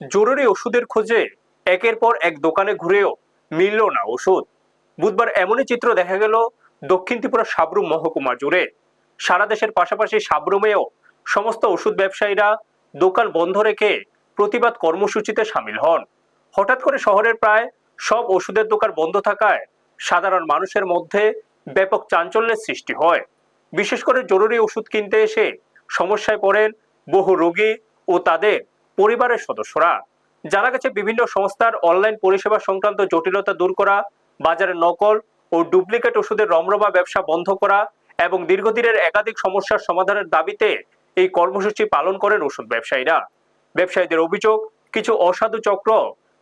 জরুরি ওষুধের খোঁজে একের পর এক দোকানে ঘুরেও মিলল না ওষুধ। বুধবার এমনই চিত্র দেখা গেল দক্ষিণ ত্রিপুরা সাব্রুম মহকুমা জুড়ে। সারা দেশের পাশাপাশি সাব্রুমেও সমস্ত ওষুধ ব্যবসায়ীরা দোকান বন্ধ রেখে প্রতিবাদ কর্মসূচিতে সামিল হন। হঠাৎ করে শহরের প্রায় সব ওষুধের দোকান বন্ধ থাকায় সাধারণ মানুষের মধ্যে ব্যাপক চাঞ্চল্যের সৃষ্টি হয়। বিশেষ করে জরুরি ওষুধ কিনতে এসে সমস্যায় পড়েন বহু রোগী ও তাদের পরিবারের সদস্যরা। জানা গেছে বিভিন্ন সংস্থার অনলাইন পরিষেবা সংক্রান্ত জটিলতা দূর করা, বাজারে নকল ও ডুপ্লিকেট ওষুধের রমরমা ব্যবসা বন্ধ করা এবং দীর্ঘদিনের একাধিক সমস্যার সমাধানের দাবিতে এই কর্মসূচি পালন করেন ওষুধ ব্যবসায়ীরা। ব্যবসায়ীদের অভিযোগ, কিছু অসাধু চক্র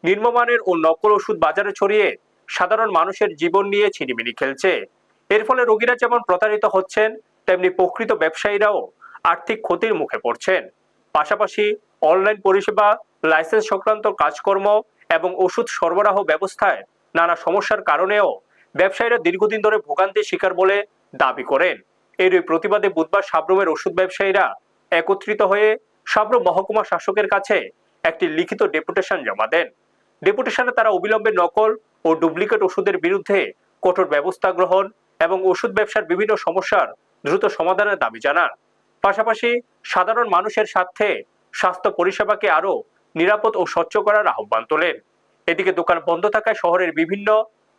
নিম্নমানের ও নকল ওষুধ বাজারে ছড়িয়ে সাধারণ মানুষের জীবন নিয়ে ছিনিমিনি খেলছে। এর ফলে রোগীরা যেমন প্রতারিত হচ্ছেন, তেমনি প্রকৃত ব্যবসায়ীরাও আর্থিক ক্ষতির মুখে পড়ছেন। পাশাপাশি অনলাইন পরিষেবা, লাইসেন্স সংক্রান্ত কাজকর্ম এবং ওষুধ সরবরাহ ব্যবস্থায় নানা সমস্যার কারণেও ব্যবসায়ীরা দীর্ঘদিন ধরে ভোগান্তির শিকার বলে দাবি করেন। এরই প্রতিবাদে বুধবার সাব্রুমের ওষুধ ব্যবসায়ীরা একত্রিত হয়ে সাব্রুম মহকুমা শাসকের কাছে একটি লিখিত ডেপুটেশন জমা দেন। ডেপুটেশনে তারা অবিলম্বে নকল ও ডুপ্লিকেট ওষুধের বিরুদ্ধে কঠোর ব্যবস্থা গ্রহণ এবং ওষুধ ব্যবসার বিভিন্ন সমস্যার দ্রুত সমাধানের দাবি জানান। পাশাপাশি সাধারণ মানুষের স্বার্থে স্বাস্থ্য পরিষেবাকে আরো নিরাপদ ও স্বচ্ছ করার আহ্বান তোলেন। এদিকে দোকান বন্ধ থাকায় শহরের বিভিন্ন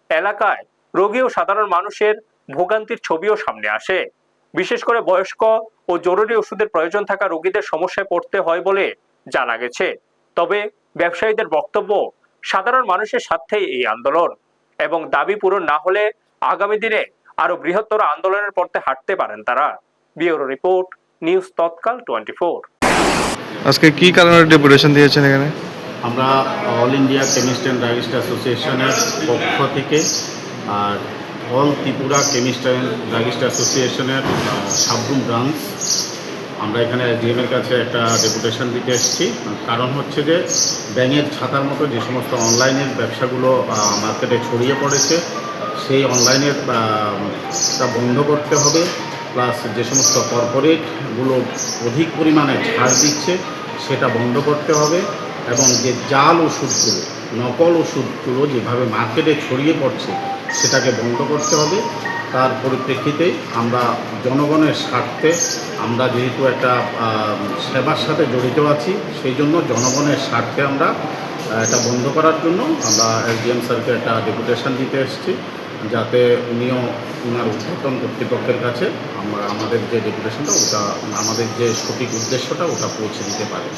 এলাকায় রোগী ও সাধারণ মানুষের ভোগান্তির ছবিও সামনে আসে। বিশেষ করে বয়স্ক ও জরুরি ওষুধের প্রয়োজন থাকা রোগীদের সমস্যায় পড়তে হয় বলে জানা গেছে। তবে ব্যবসায়ীদের বক্তব্য, সাধারণ মানুষের স্বার্থেই এই আন্দোলন এবং দাবি পূরণ না হলে আগামী দিনে আরো বৃহত্তর আন্দোলনের পথে হাঁটতে পারেন তারা। Bureau report, news Tatkal 24। আজকে কি কারণে ডেপুটেশন দিয়েছেন এখানে? আমরা all India chemist and druggist অ্যাসোসিয়েশনের পক্ষ থেকে আর all Tripura chemist and druggist অ্যাসোসিয়েশনের সাব্রুম ব্রাঞ্চ আমরা এখানে এসডিএম এর কাছে একটা ডেপুটেশন দিতে এসেছি। কারণ হচ্ছে যে ব্যাঙের ছাতার মতো যে সমস্ত অনলাইনের ব্যবসাগুলো মার্কেটে ছড়িয়ে পড়েছে, সেই অনলাইনের তা বন্ধ করতে হবে। প্লাস যে সমস্ত কর্পোরেটগুলো অধিক পরিমাণে ছাড় দিচ্ছে সেটা বন্ধ করতে হবে এবং যে জাল ওষুধগুলো, নকল ওষুধগুলো যেভাবে মার্কেটে ছড়িয়ে পড়ছে সেটাকে বন্ধ করতে হবে। তার পরিপ্রেক্ষিতে আমরা জনগণের স্বার্থে, আমরা যেহেতু একটা সেবার সাথে জড়িত আছি, সেই জন্য জনগণের স্বার্থে আমরা এটা বন্ধ করার জন্য আমরা এসডিএম স্যারকে একটা ডেপুটেশন দিতে এসেছি, যাতে উনিও ওনার উদ্বোধন কর্তৃপক্ষের কাছে আমরা আমাদের যে ডেপুটেশনটা, ওটা আমাদের যে সঠিক উদ্দেশ্যটা ওটা পৌঁছে দিতে পারে।